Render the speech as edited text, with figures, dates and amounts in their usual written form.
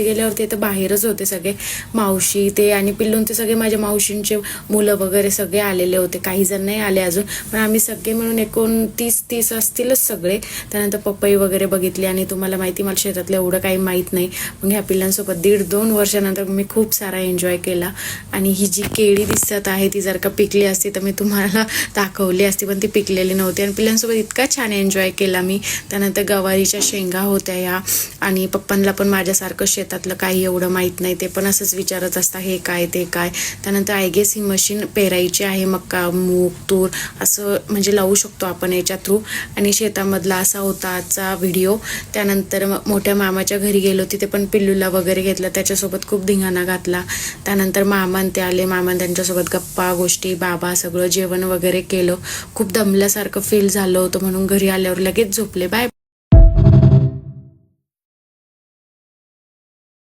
गेल्यावरती तर बाहेरच होते सगळे, मावशी ते आणि पिल्लून ते सगळे माझ्या मावशींचे मुलं वगैरे सगळे आलेले होते, काही जण नाही आले अजून, पण आम्ही सगळे मिळून 29-30 असतीलच सगळे. त्यानंतर पपई वगैरे बघितली आणि तुम्हाला माहिती मला शेतातलं एवढं काही माहीत नाही. मग ह्या पिल्लांसोबत 1.5-2 वर्षानंतर मी खूप सारा एन्जॉय केला. आणि ही जी केळी दिसत आहे ती जर का पिकली असती तर मी तुम्हाला दाखवली असती, पण ती पिकलेली नव्हती. आणि पिल्लांसोबत इतका छान एन्जॉय केला मी. त्यानंतर गवारीच्या शेंगा होत्या या, आणि पप्पांना पण माझ्यासारखं शेतातलं काही एवढं माहीत नाही, ते पण असंच विचारत असता हे काय ते काय. त्यानंतर आय गेस ही मशीन पेरायची आहे, मक्का मूग तूर असं म्हणजे लावू शकतो आपण याच्या थ्रू. आणि शेतामधला असा होता आजचा व्हिडिओ. त्यानंतर मोठ्या मामाच्या घरी गेलो, तिथे पण पिल्लूला वगैरे घेतलं, त्याच्यासोबत खूप धिंगाणा घातला. त्यानंतर मामान ते आले, मामान त्यांच्यासोबत गप्पा गोष्टी, बाबा सगळं जेवण वगैरे केलं. खूप दमल्यासारखं फील झालं होतं म्हणून घरी आल्यावर लगेच झोपले. बाय.